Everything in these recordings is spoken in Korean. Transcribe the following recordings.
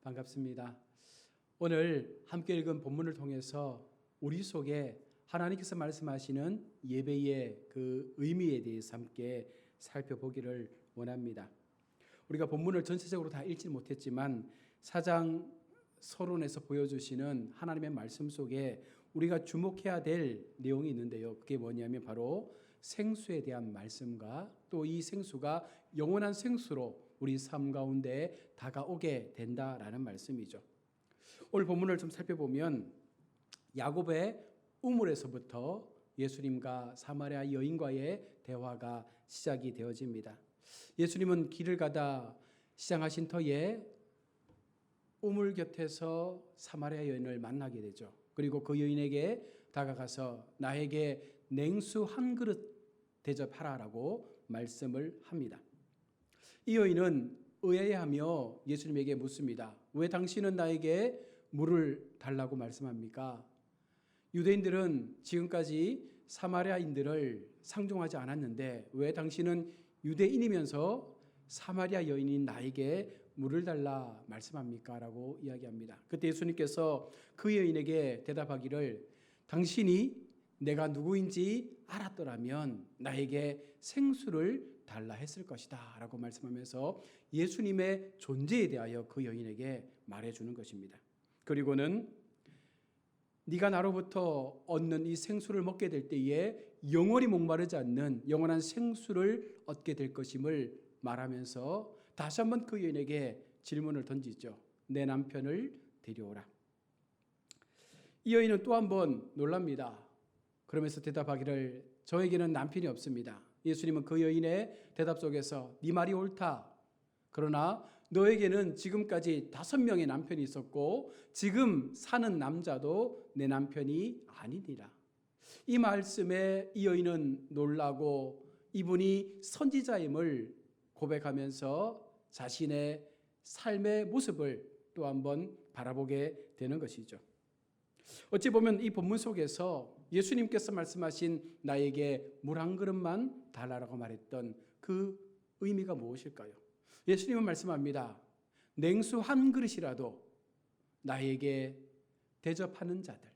반갑습니다. 오늘 함께 읽은 본문을 통해서 우리 속에 하나님께서 말씀하시는 예배의 그 의미에 대해서 함께 살펴보기를 원합니다. 우리가 본문을 전체적으로 다 읽지 못했지만 4장 서론에서 보여주시는 하나님의 말씀 속에 우리가 주목해야 될 내용이 있는데요. 그게 뭐냐면 바로 생수에 대한 말씀과 또 이 생수가 영원한 생수로 우리 삶 가운데 다가오게 된다라는 말씀이죠. 오늘 본문을 좀 살펴보면 야곱의 우물에서부터 예수님과 사마리아 여인과의 대화가 시작이 되어집니다. 예수님은 길을 가다 시장하신 터에 우물 곁에서 사마리아 여인을 만나게 되죠. 그리고 그 여인에게 다가가서 나에게 냉수 한 그릇 대접하라라고 말씀을 합니다. 이 여인은 의아해하며 예수님에게 묻습니다. 왜 당신은 나에게 물을 달라고 말씀합니까? 유대인들은 지금까지 사마리아인들을 상종하지 않았는데 왜 당신은 유대인이면서 사마리아 여인인 나에게 물을 달라 말씀합니까? 라고 이야기합니다. 그때 예수님께서 그 여인에게 대답하기를 당신이 내가 누구인지 알았더라면 나에게 생수를 달라 했을 것이다 라고 말씀하면서 예수님의 존재에 대하여 그 여인에게 말해주는 것입니다. 그리고는 네가 나로부터 얻는 이 생수를 먹게 될 때에 영원히 목마르지 않는 영원한 생수를 얻게 될 것임을 말하면서 다시 한번 그 여인에게 질문을 던지죠. 내 남편을 데려오라. 이 여인은 또 한번 놀랍니다. 그러면서 대답하기를 저에게는 남편이 없습니다. 예수님은 그 여인의 대답 속에서 네 말이 옳다. 그러나 너에게는 지금까지 5명의 남편이 있었고 지금 사는 남자도 내 남편이 아니니라. 이 말씀에 이 여인은 놀라고 이분이 선지자임을 고백하면서 자신의 삶의 모습을 또 한번 바라보게 되는 것이죠. 어찌 보면 이 본문 속에서 예수님께서 말씀하신 나에게 물 한 그릇만 달라라고 말했던 그 의미가 무엇일까요? 예수님은 말씀합니다. 냉수 한 그릇이라도 나에게 대접하는 자들,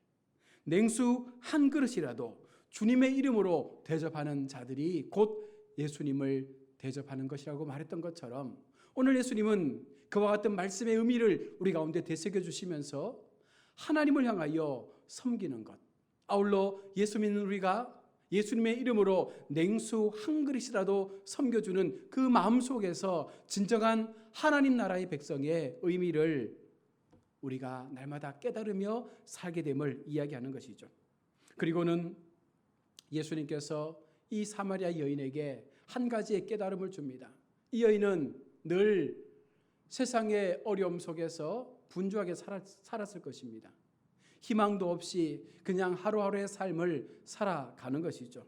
냉수 한 그릇이라도 주님의 이름으로 대접하는 자들이 곧 예수님을 대접하는 것이라고 말했던 것처럼 오늘 예수님은 그와 같은 말씀의 의미를 우리 가운데 되새겨 주시면서 하나님을 향하여 섬기는 것, 아울러 예수 믿는 우리가 예수님의 이름으로 냉수 한 그릇이라도 섬겨주는 그 마음 속에서 진정한 하나님 나라의 백성의 의미를 우리가 날마다 깨달으며 살게 됨을 이야기하는 것이죠. 그리고는 예수님께서 이 사마리아 여인에게 한 가지의 깨달음을 줍니다. 이 여인은 늘 세상의 어려움 속에서 분주하게 살았을 것입니다. 희망도 없이 그냥 하루하루의 삶을 살아가는 것이죠.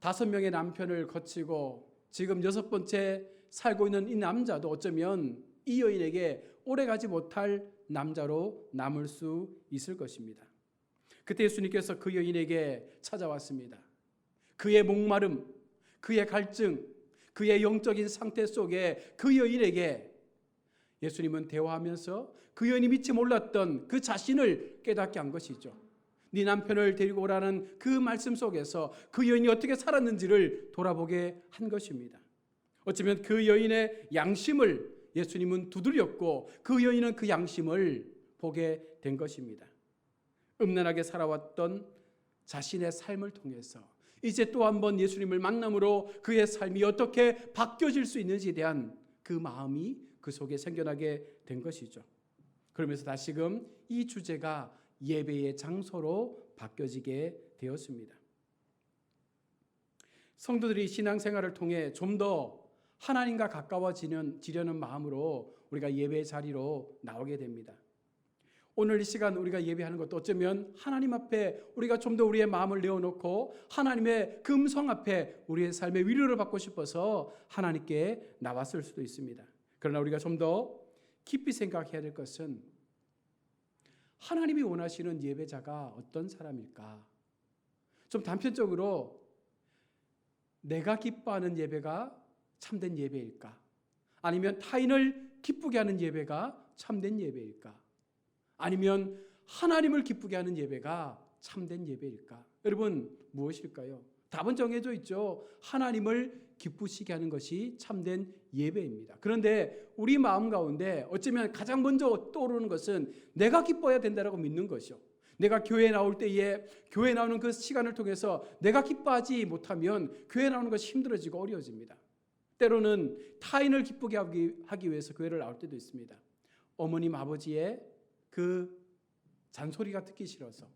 5명의 남편을 거치고 지금 6번째 살고 있는 이 남자도 어쩌면 이 여인에게 오래가지 못할 남자로 남을 수 있을 것입니다. 그때 예수님께서 그 여인에게 찾아왔습니다. 그의 목마름, 그의 갈증, 그의 영적인 상태 속에 그 여인에게 예수님은 대화하면서 그 여인이 미처 몰랐던 그 자신을 깨닫게 한 것이죠. 네 남편을 데리고 오라는 그 말씀 속에서 그 여인이 어떻게 살았는지를 돌아보게 한 것입니다. 어쩌면 그 여인의 양심을 예수님은 두드렸고 그 여인은 그 양심을 보게 된 것입니다. 음란하게 살아왔던 자신의 삶을 통해서 이제 또 한 번 예수님을 만남으로 그의 삶이 어떻게 바뀌어질 수 있는지에 대한 그 마음이 그 속에 생겨나게 된 것이죠. 그러면서 다시금 이 주제가 예배의 장소로 바뀌어지게 되었습니다. 성도들이 신앙생활을 통해 좀 더 하나님과 가까워지려는 마음으로 우리가 예배의 자리로 나오게 됩니다. 오늘 이 시간 우리가 예배하는 것도 어쩌면 하나님 앞에 우리가 좀 더 우리의 마음을 내어놓고 하나님의 그 음성 앞에 우리의 삶의 위로를 받고 싶어서 하나님께 나왔을 수도 있습니다. 그러나 우리가 좀 더 깊이 생각해야 될 것은 하나님이 원하시는 예배자가 어떤 사람일까? 좀 단편적으로 내가 기뻐하는 예배가 참된 예배일까? 아니면 타인을 기쁘게 하는 예배가 참된 예배일까? 아니면 하나님을 기쁘게 하는 예배가 참된 예배일까? 여러분, 무엇일까요? 답은 정해져 있죠. 하나님을 기쁘시게 하는 것이 참된 예배입니다. 그런데 우리 마음 가운데 어쩌면 가장 먼저 떠오르는 것은 내가 기뻐야 된다라고 믿는 것이요. 내가 교회에 나올 때에 교회에 나오는 그 시간을 통해서 내가 기뻐하지 못하면 교회에 나오는 것이 힘들어지고 어려워집니다. 때로는 타인을 기쁘게 하기 위해서 교회를 나올 때도 있습니다. 어머님 아버지의 그 잔소리가 듣기 싫어서,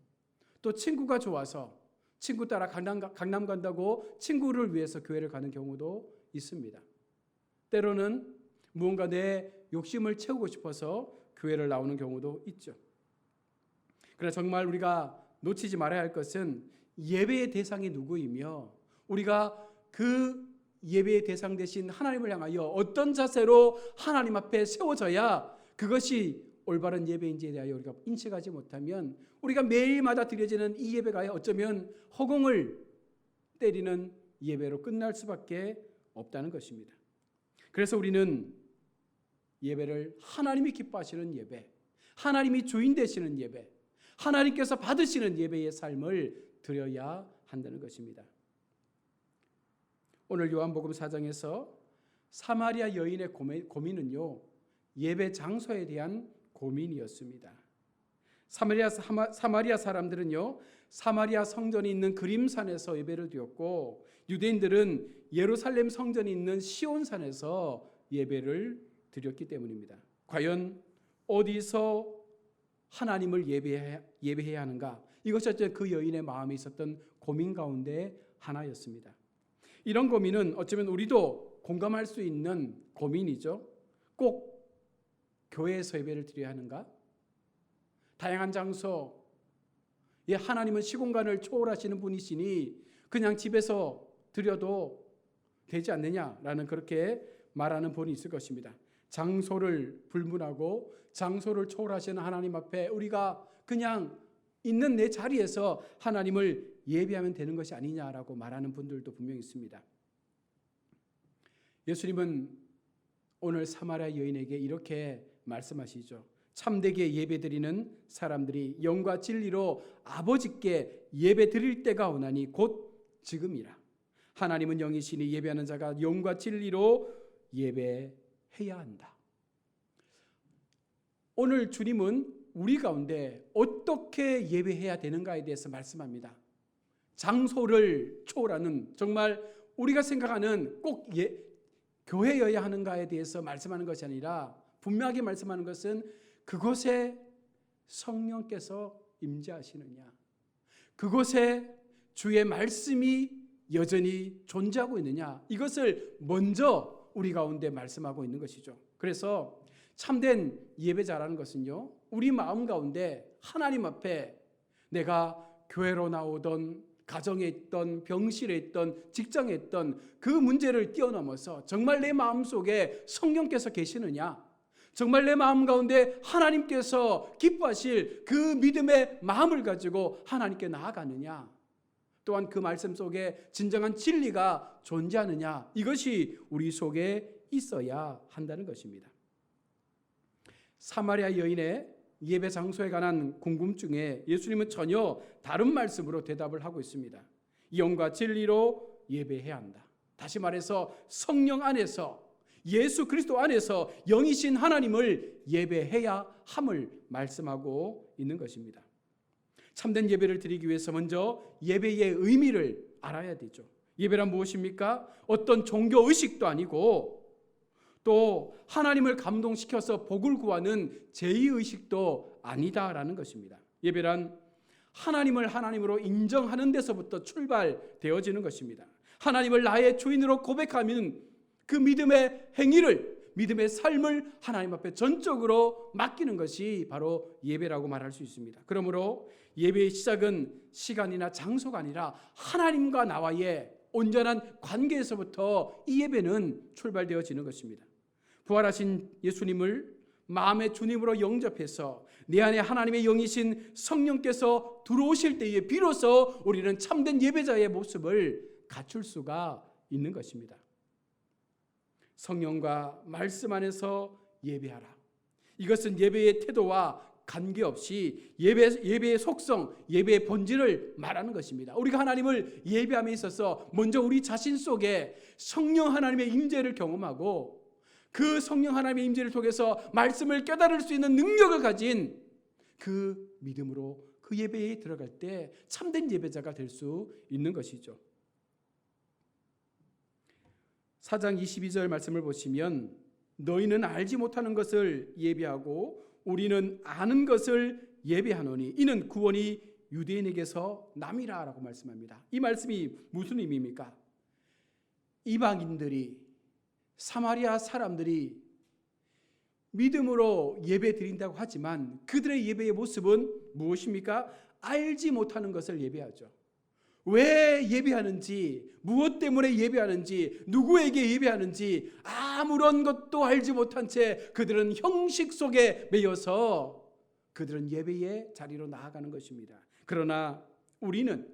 또 친구가 좋아서 친구 따라 강남 간다고 친구를 위해서 교회를 가는 경우도 있습니다. 때로는 무언가 내 욕심을 채우고 싶어서 교회를 나오는 경우도 있죠. 그러나 정말 우리가 놓치지 말아야 할 것은 예배의 대상이 누구이며 우리가 그 예배의 대상 되신 하나님을 향하여 어떤 자세로 하나님 앞에 세워져야 그것이 올바른 예배인지에 대하여 우리가 인식하지 못하면 우리가 매일마다 드려지는 이 예배가 어쩌면 허공을 때리는 예배로 끝날 수밖에 없다는 것입니다. 그래서 우리는 예배를 하나님이 기뻐하시는 예배, 하나님이 주인 되시는 예배, 하나님께서 받으시는 예배의 삶을 드려야 한다는 것입니다. 오늘 요한복음 4장에서 사마리아 여인의 고민은요, 예배 장소에 대한 고민이었습니다. 사마리아 사람들은요, 사마리아 성전이 있는 그림산에서 예배를 드렸고, 유대인들은 예루살렘 성전이 있는 시온산에서 예배를 드렸기 때문입니다. 과연 어디서 하나님을 예배해야 하는가? 이것이 그 여인의 마음에 있었던 고민 가운데 하나였습니다. 이런 고민은 어쩌면 우리도 공감할 수 있는 고민이죠. 꼭 교회에서 예배를 드려야 하는가? 다양한 장소, 하나님은 시공간을 초월하시는 분이시니 그냥 집에서 드려도 되지 않느냐라는 그렇게 말하는 분이 있을 것입니다. 장소를 불문하고 장소를 초월하시는 하나님 앞에 우리가 그냥 있는 내 자리에서 하나님을 예배하면 되는 것이 아니냐라고 말하는 분들도 분명히 있습니다. 예수님은 오늘 사마리아 여인에게 이렇게 말씀하시죠. 참되게 예배드리는 사람들이 영과 진리로 아버지께 예배드릴 때가 오나니 곧 지금이라. 하나님은 영이시니 예배하는 자가 영과 진리로 예배해야 한다. 오늘 주님은 우리 가운데 어떻게 예배해야 되는가에 대해서 말씀합니다. 장소를 초월하는, 정말 우리가 생각하는 꼭 교회여야 하는가에 대해서 말씀하는 것이 아니라 분명하게 말씀하는 것은 그곳에 성령께서 임재하시느냐, 그곳에 주의 말씀이 여전히 존재하고 있느냐, 이것을 먼저 우리 가운데 말씀하고 있는 것이죠. 그래서 참된 예배자라는 것은요, 우리 마음 가운데 하나님 앞에 내가 교회로 나오던, 가정에 있던, 병실에 있던, 직장에 있던 그 문제를 뛰어넘어서 정말 내 마음속에 성령께서 계시느냐, 정말 내 마음 가운데 하나님께서 기뻐하실 그 믿음의 마음을 가지고 하나님께 나아가느냐, 또한 그 말씀 속에 진정한 진리가 존재하느냐, 이것이 우리 속에 있어야 한다는 것입니다. 사마리아 여인의 예배 장소에 관한 궁금증에 예수님은 전혀 다른 말씀으로 대답을 하고 있습니다. 영과 진리로 예배해야 한다. 다시 말해서 성령 안에서, 예수 그리스도 안에서 영이신 하나님을 예배해야 함을 말씀하고 있는 것입니다. 참된 예배를 드리기 위해서 먼저 예배의 의미를 알아야 되죠. 예배란 무엇입니까? 어떤 종교 의식도 아니고 또 하나님을 감동시켜서 복을 구하는 제의의식도 아니다라는 것입니다. 예배란 하나님을 하나님으로 인정하는 데서부터 출발되어지는 것입니다. 하나님을 나의 주인으로 고백하면 그 믿음의 행위를, 믿음의 삶을 하나님 앞에 전적으로 맡기는 것이 바로 예배라고 말할 수 있습니다. 그러므로 예배의 시작은 시간이나 장소가 아니라 하나님과 나와의 온전한 관계에서부터 이 예배는 출발되어지는 것입니다. 부활하신 예수님을 마음의 주님으로 영접해서 내 안에 하나님의 영이신 성령께서 들어오실 때에 비로소 우리는 참된 예배자의 모습을 갖출 수가 있는 것입니다. 성령과 말씀 안에서 예배하라. 이것은 예배의 태도와 관계없이 예배의 속성, 예배의 본질을 말하는 것입니다. 우리가 하나님을 예배함에 있어서 먼저 우리 자신 속에 성령 하나님의 임재를 경험하고 그 성령 하나님의 임재를 통해서 말씀을 깨달을 수 있는 능력을 가진 그 믿음으로 그 예배에 들어갈 때 참된 예배자가 될 수 있는 것이죠. 4장 22절 말씀을 보시면 너희는 알지 못하는 것을 예배하고 우리는 아는 것을 예배하노니 이는 구원이 유대인에게서 남이라 라고 말씀합니다. 이 말씀이 무슨 의미입니까? 이방인들이, 사마리아 사람들이 믿음으로 예배 드린다고 하지만 그들의 예배의 모습은 무엇입니까? 알지 못하는 것을 예배하죠. 왜 예배하는지, 무엇 때문에 예배하는지, 누구에게 예배하는지 아무런 것도 알지 못한 채 그들은 형식 속에 매여서 그들은 예배의 자리로 나아가는 것입니다. 그러나 우리는,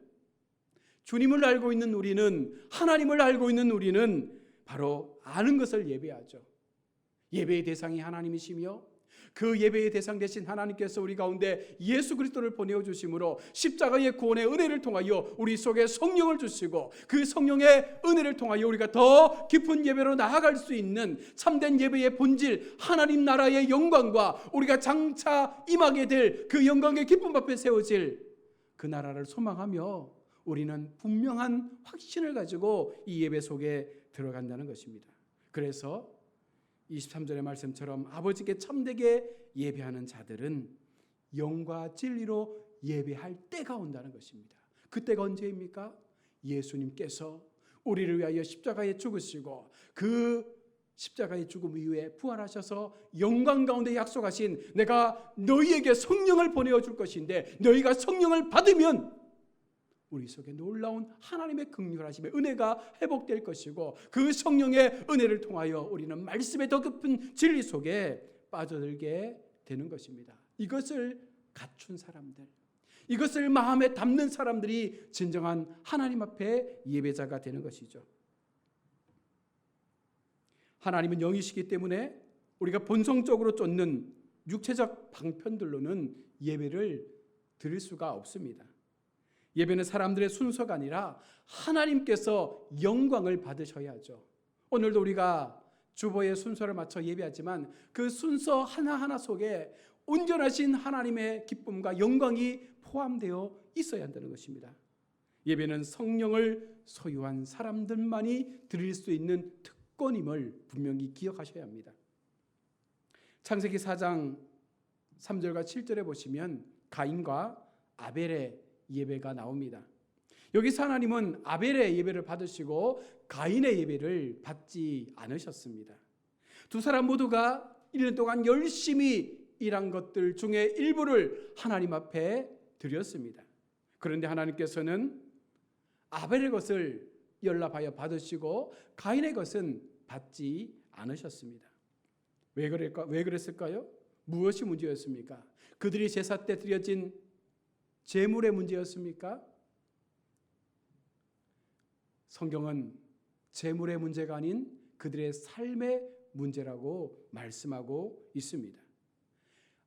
주님을 알고 있는 우리는, 하나님을 알고 있는 우리는 바로 아는 것을 예배하죠. 예배의 대상이 하나님이시며 그 예배의 대상 되신 하나님께서 우리 가운데 예수 그리스도를 보내어 주심으로 십자가의 구원의 은혜를 통하여 우리 속에 성령을 주시고 그 성령의 은혜를 통하여 우리가 더 깊은 예배로 나아갈 수 있는 참된 예배의 본질, 하나님 나라의 영광과 우리가 장차 임하게 될 그 영광의 기쁨 앞에 세워질 그 나라를 소망하며 우리는 분명한 확신을 가지고 이 예배 속에 들어간다는 것입니다. 그래서 23절의 말씀처럼 아버지께 참되게 예배하는 자들은 영과 진리로 예배할 때가 온다는 것입니다. 그때가 언제입니까? 예수님께서 우리를 위하여 십자가에 죽으시고 그 십자가의 죽음 이후에 부활하셔서 영광 가운데 약속하신 내가 너희에게 성령을 보내어 줄 것인데 너희가 성령을 받으면 우리 속에 놀라운 하나님의 긍휼하심의 은혜가 회복될 것이고 그 성령의 은혜를 통하여 우리는 말씀의 더 깊은 진리 속에 빠져들게 되는 것입니다. 이것을 갖춘 사람들, 이것을 마음에 담는 사람들이 진정한 하나님 앞에 예배자가 되는 것이죠. 하나님은 영이시기 때문에 우리가 본성적으로 쫓는 육체적 방편들로는 예배를 드릴 수가 없습니다. 예배는 사람들의 순서가 아니라 하나님께서 영광을 받으셔야죠. 오늘도 우리가 주보의 순서를 맞춰 예배하지만 그 순서 하나하나 속에 온전하신 하나님의 기쁨과 영광이 포함되어 있어야 한다는 것입니다. 예배는 성령을 소유한 사람들만이 드릴 수 있는 특권임을 분명히 기억하셔야 합니다. 창세기 4장 3절과 7절에 보시면 가인과 아벨의 예배가 나옵니다. 여기서 하나님은 아벨의 예배를 받으시고 가인의 예배를 받지 않으셨습니다. 두 사람 모두가 1년 동안 열심히 일한 것들 중에 일부를 하나님 앞에 드렸습니다. 그런데 하나님께서는 아벨의 것을 연락하여 받으시고 가인의 것은 받지 않으셨습니다. 왜 그랬을까요? 무엇이 문제였습니까? 그들이 제사 때 드려진 제물의 문제였습니까? 성경은 제물의 문제가 아닌 그들의 삶의 문제라고 말씀하고 있습니다.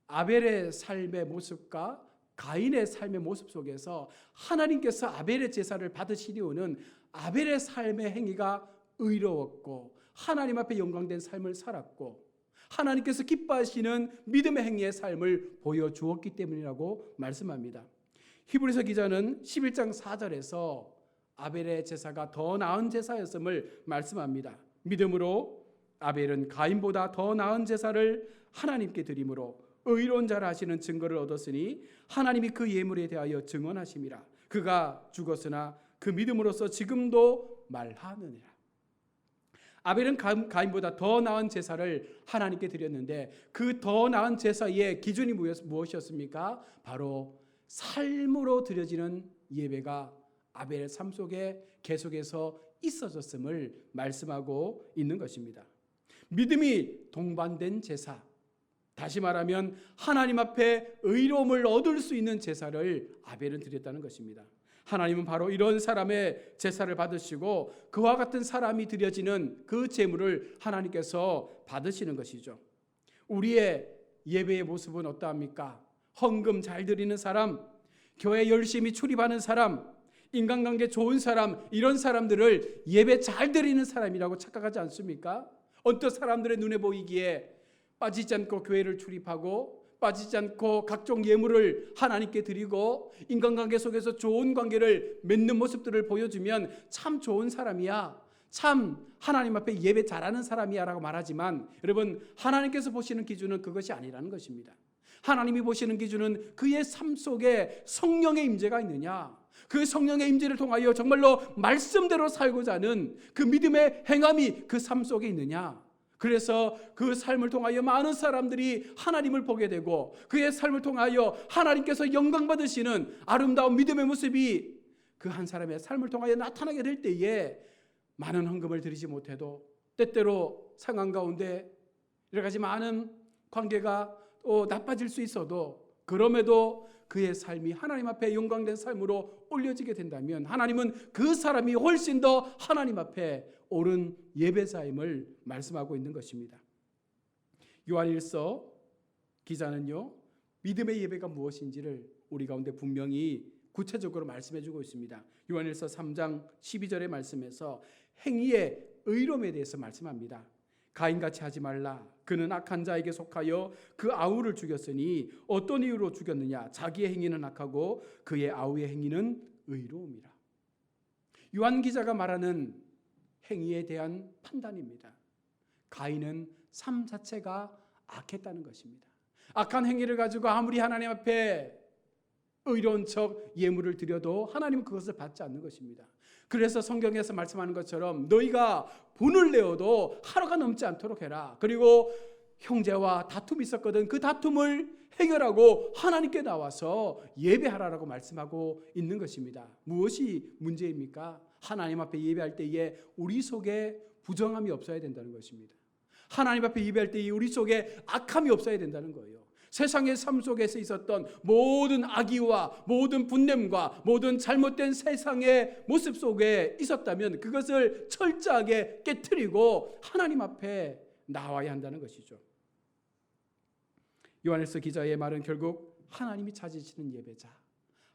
아벨의 삶의 모습과 가인의 삶의 모습 속에서 하나님께서 아벨의 제사를 받으시려는 아벨의 삶의 행위가 의로웠고 하나님 앞에 영광된 삶을 살았고 하나님께서 기뻐하시는 믿음의 행위의 삶을 보여주었기 때문이라고 말씀합니다. 히브리서 기자는 11장 4절에서 아벨의 제사가 더 나은 제사였음을 말씀합니다. 믿음으로 아벨은 가인보다 더 나은 제사를 하나님께 드림으로 의로운 자라 하시는 증거를 얻었으니 하나님이 그 예물에 대하여 증언하심이라. 그가 죽었으나 그 믿음으로써 지금도 말하느니라. 아벨은 가인보다 더 나은 제사를 하나님께 드렸는데 그 더 나은 제사의 기준이 무엇이었습니까? 바로 삶으로 드려지는 예배가 아벨의 삶 속에 계속해서 있어졌음을 말씀하고 있는 것입니다. 믿음이 동반된 제사, 다시 말하면 하나님 앞에 의로움을 얻을 수 있는 제사를 아벨은 드렸다는 것입니다. 하나님은 바로 이런 사람의 제사를 받으시고 그와 같은 사람이 드려지는 그 제물을 하나님께서 받으시는 것이죠. 우리의 예배의 모습은 어떠합니까? 헌금 잘 드리는 사람, 교회 열심히 출입하는 사람, 인간관계 좋은 사람, 이런 사람들을 예배 잘 드리는 사람이라고 착각하지 않습니까? 언뜻 사람들의 눈에 보이기에 빠지지 않고 교회를 출입하고 빠지지 않고 각종 예물을 하나님께 드리고 인간관계 속에서 좋은 관계를 맺는 모습들을 보여주면 참 좋은 사람이야, 참 하나님 앞에 예배 잘하는 사람이야 라고 말하지만, 여러분, 하나님께서 보시는 기준은 그것이 아니라는 것입니다. 하나님이 보시는 기준은 그의 삶 속에 성령의 임재가 있느냐, 그 성령의 임재를 통하여 정말로 말씀대로 살고자 하는 그 믿음의 행함이 그 삶 속에 있느냐. 그래서 그 삶을 통하여 많은 사람들이 하나님을 보게 되고 그의 삶을 통하여 하나님께서 영광 받으시는 아름다운 믿음의 모습이 그 한 사람의 삶을 통하여 나타나게 될 때에 많은 헌금을 드리지 못해도 때때로 상황 가운데 여러 가지 많은 관계가 또 나빠질 수 있어도 그럼에도 그의 삶이 하나님 앞에 영광된 삶으로 올려지게 된다면 하나님은 그 사람이 훨씬 더 하나님 앞에 옳은 예배자임을 말씀하고 있는 것입니다. 요한일서 기자는요, 믿음의 예배가 무엇인지를 우리 가운데 분명히 구체적으로 말씀해 주고 있습니다. 요한일서 3장 12절의 말씀에서 행위의 의로움에 대해서 말씀합니다. 가인같이 하지 말라. 그는 악한 자에게 속하여 그 아우를 죽였으니 어떤 이유로 죽였느냐? 자기의 행위는 악하고 그의 아우의 행위는 의로움이라. 요한 기자가 말하는 행위에 대한 판단입니다. 가인은 삶 자체가 악했다는 것입니다. 악한 행위를 가지고 아무리 하나님 앞에 의로운 척 예물을 드려도 하나님은 그것을 받지 않는 것입니다. 그래서 성경에서 말씀하는 것처럼 너희가 분을 내어도 하루가 넘지 않도록 해라. 그리고 형제와 다툼이 있었거든. 그 다툼을 해결하고 하나님께 나와서 예배하라라고 말씀하고 있는 것입니다. 무엇이 문제입니까? 하나님 앞에 예배할 때에 우리 속에 부정함이 없어야 된다는 것입니다. 하나님 앞에 예배할 때에 우리 속에 악함이 없어야 된다는 거예요. 세상의 삶 속에서 있었던 모든 악의와 모든 분냄과 모든 잘못된 세상의 모습 속에 있었다면 그것을 철저하게 깨트리고 하나님 앞에 나와야 한다는 것이죠. 요한일서 기자의 말은 결국 하나님이 찾으시는 예배자,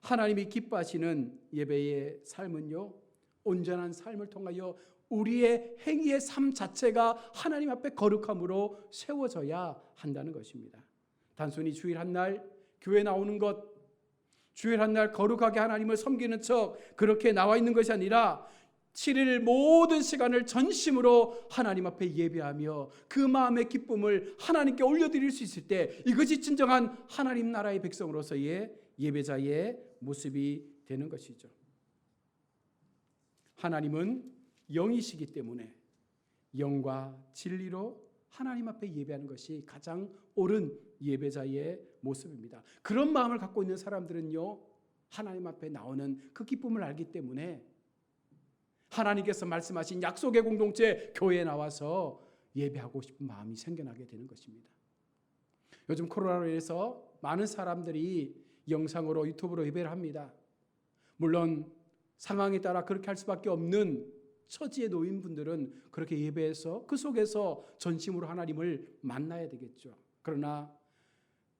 하나님이 기뻐하시는 예배의 삶은요, 온전한 삶을 통하여 우리의 행위의 삶 자체가 하나님 앞에 거룩함으로 세워져야 한다는 것입니다. 단순히 주일 한 날 교회 나오는 것, 주일 한 날 거룩하게 하나님을 섬기는 척 그렇게 나와 있는 것이 아니라 7일 모든 시간을 전심으로 하나님 앞에 예배하며 그 마음의 기쁨을 하나님께 올려드릴 수 있을 때 이것이 진정한 하나님 나라의 백성으로서의 예배자의 모습이 되는 것이죠. 하나님은 영이시기 때문에 영과 진리로 하나님 앞에 예배하는 것이 가장 옳은 예배자의 모습입니다. 그런 마음을 갖고 있는 사람들은요, 하나님 앞에 나오는 그 기쁨을 알기 때문에 하나님께서 말씀하신 약속의 공동체 교회에 나와서 예배하고 싶은 마음이 생겨나게 되는 것입니다. 요즘 코로나로 인해서 많은 사람들이 영상으로 유튜브로 예배를 합니다. 물론 상황에 따라 그렇게 할 수밖에 없는 처지에 놓인 분들은 그렇게 예배해서 그 속에서 전심으로 하나님을 만나야 되겠죠. 그러나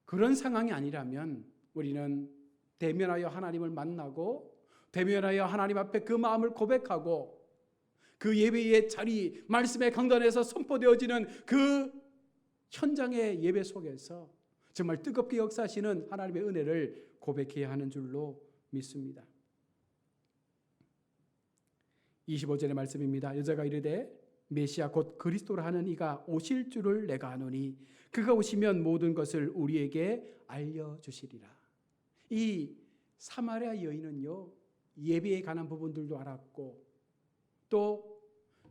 그런 상황이 아니라면 우리는 대면하여 하나님을 만나고 대면하여 하나님 앞에 그 마음을 고백하고 그 예배의 자리, 말씀의 강단에서 선포되어지는 그 현장의 예배 속에서 정말 뜨겁게 역사하시는 하나님의 은혜를 고백해야 하는 줄로 믿습니다. 25절의 말씀입니다. 여자가 이르되 메시아 곧 그리스도라 하는 이가 오실 줄을 내가 아노니 그가 오시면 모든 것을 우리에게 알려주시리라. 이 사마리아 여인은요, 예배에 관한 부분들도 알았고 또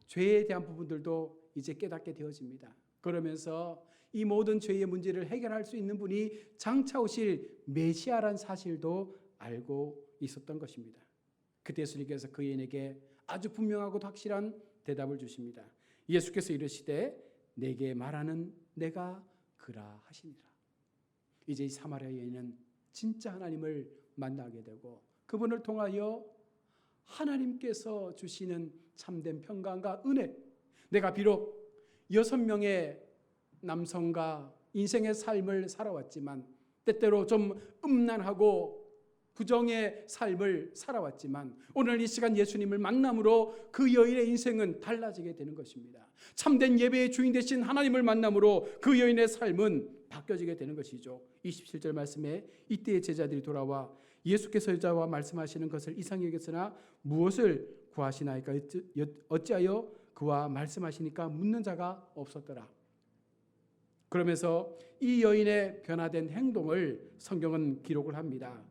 죄에 대한 부분들도 이제 깨닫게 되어집니다. 그러면서 이 모든 죄의 문제를 해결할 수 있는 분이 장차 오실 메시아란 사실도 알고 있었던 것입니다. 그때 예수님께서 그 여인에게 아주 분명하고 확실한 대답을 주십니다. 예수께서 이르시되 내게 말하는 내가 그라 하시니라. 이제 이 사마리아 여인은 진짜 하나님을 만나게 되고 그분을 통하여 하나님께서 주시는 참된 평강과 은혜, 내가 비록 6명의 남성과 인생의 삶을 살아왔지만, 때때로 좀 음란하고 부정의 삶을 살아왔지만, 오늘 이 시간 예수님을 만남으로 그 여인의 인생은 달라지게 되는 것입니다. 참된 예배의 주인 되신 하나님을 만남으로 그 여인의 삶은 바뀌어지게 되는 것이죠. 27절 말씀에 이때의 제자들이 돌아와 예수께서 여자와 말씀하시는 것을 이상히 여겼으나 무엇을 구하시나이까? 어찌하여 그와 말씀하시니까 묻는 자가 없었더라. 그러면서 이 여인의 변화된 행동을 성경은 기록을 합니다.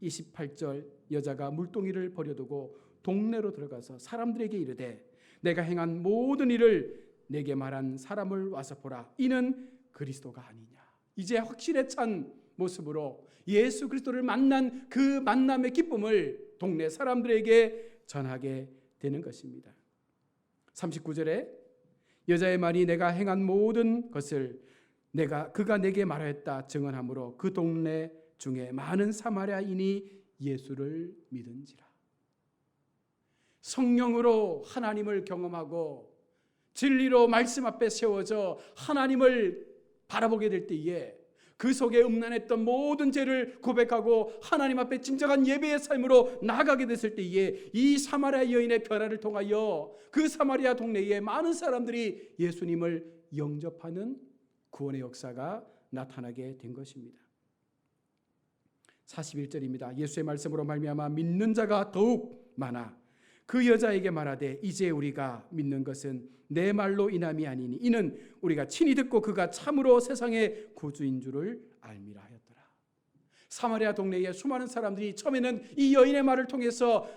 28절, 여자가 물동이를 버려두고 동네로 들어가서 사람들에게 이르되 내가 행한 모든 일을 내게 말한 사람을 와서 보라. 이는 그리스도가 아니냐. 이제 확신에 찬 모습으로 예수 그리스도를 만난 그 만남의 기쁨을 동네 사람들에게 전하게 되는 것입니다. 39절에 여자의 말이 내가 행한 모든 것을 그가 내게 말하였다 증언하므로 그 동네 중에 많은 사마리아인이 예수를 믿은지라. 성령으로 하나님을 경험하고 진리로 말씀 앞에 세워져 하나님을 바라보게 될 때에 그 속에 음란했던 모든 죄를 고백하고 하나님 앞에 진정한 예배의 삶으로 나아가게 됐을 때에 이 사마리아 여인의 변화를 통하여 그 사마리아 동네에 많은 사람들이 예수님을 영접하는 구원의 역사가 나타나게 된 것입니다. 41절입니다. 예수의 말씀으로 말미암아 믿는 자가 더욱 많아 그 여자에게 말하되 이제 우리가 믿는 것은 내 말로 인함이 아니니 이는 우리가 친히 듣고 그가 참으로 세상의 구주인 줄을 알미라 하였더라. 사마리아 동네에 수많은 사람들이 처음에는 이 여인의 말을 통해서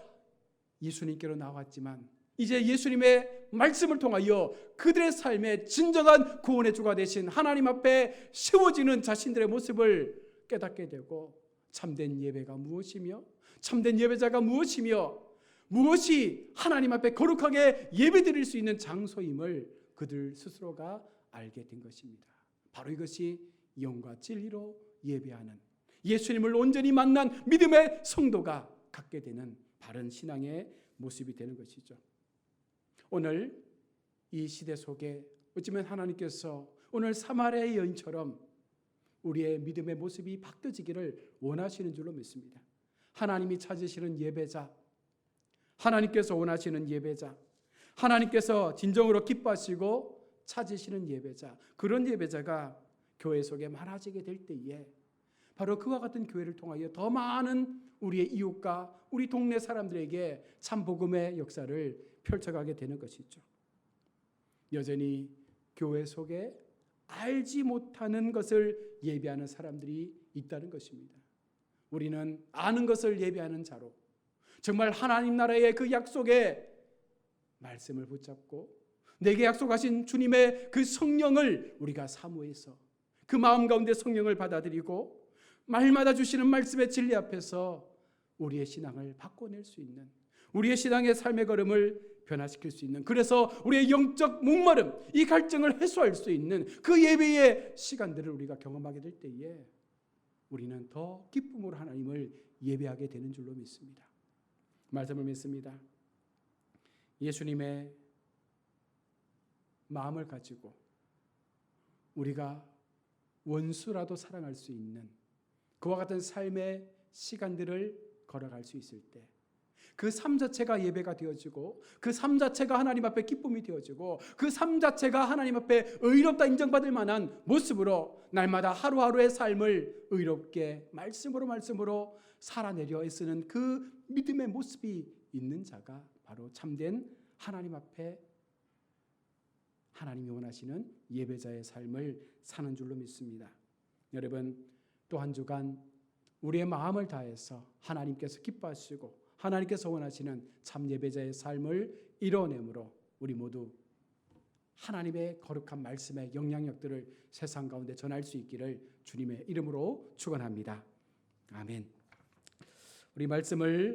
예수님께로 나왔지만 이제 예수님의 말씀을 통하여 그들의 삶에 진정한 구원의 주가 되신 하나님 앞에 세워지는 자신들의 모습을 깨닫게 되고 참된 예배가 무엇이며 참된 예배자가 무엇이며 무엇이 하나님 앞에 거룩하게 예배드릴 수 있는 장소임을 그들 스스로가 알게 된 것입니다. 바로 이것이 영과 진리로 예배하는 예수님을 온전히 만난 믿음의 성도가 갖게 되는 바른 신앙의 모습이 되는 것이죠. 오늘 이 시대 속에 어쩌면 하나님께서 오늘 사마리아의 여인처럼 우리의 믿음의 모습이 바뀌어지기를 원하시는 줄로 믿습니다. 하나님이 찾으시는 예배자, 하나님께서 원하시는 예배자, 하나님께서 진정으로 기뻐하시고 찾으시는 예배자, 그런 예배자가 교회 속에 많아지게 될 때에 바로 그와 같은 교회를 통하여 더 많은 우리의 이웃과 우리 동네 사람들에게 참 복음의 역사를 펼쳐가게 되는 것이죠. 여전히 교회 속에 알지 못하는 것을 예배하는 사람들이 있다는 것입니다. 우리는 아는 것을 예배하는 자로 정말 하나님 나라의 그 약속의 말씀을 붙잡고 내게 약속하신 주님의 그 성령을 우리가 사모해서 그 마음 가운데 성령을 받아들이고 말마다 주시는 말씀의 진리 앞에서 우리의 신앙을 바꿔낼 수 있는 우리의 신앙의 삶의 걸음을 변화시킬 수 있는 그래서 우리의 영적 목마름 이 갈증을 해소할 수 있는 그 예배의 시간들을 우리가 경험하게 될 때에 우리는 더 기쁨으로 하나님을 예배하게 되는 줄로 믿습니다. 말씀을 믿습니다. 예수님의 마음을 가지고 우리가 원수라도 사랑할 수 있는 그와 같은 삶의 시간들을 걸어갈 수 있을 때 그 삶 자체가 예배가 되어지고 그 삶 자체가 하나님 앞에 기쁨이 되어지고 그 삶 자체가 하나님 앞에 의롭다 인정받을 만한 모습으로 날마다 하루하루의 삶을 의롭게 말씀으로 살아내려 애쓰는 그 믿음의 모습이 있는 자가 바로 참된 하나님 앞에 하나님이 원하시는 예배자의 삶을 사는 줄로 믿습니다. 여러분 또 한 주간 우리의 마음을 다해서 하나님께서 기뻐하시고 하나님께서 원하시는 참 예배자의 삶을 이뤄내므로 우리 모두 하나님의 거룩한 말씀의 영향력들을 세상 가운데 전할 수 있기를 주님의 이름으로 축원합니다. 아멘. 우리 말씀을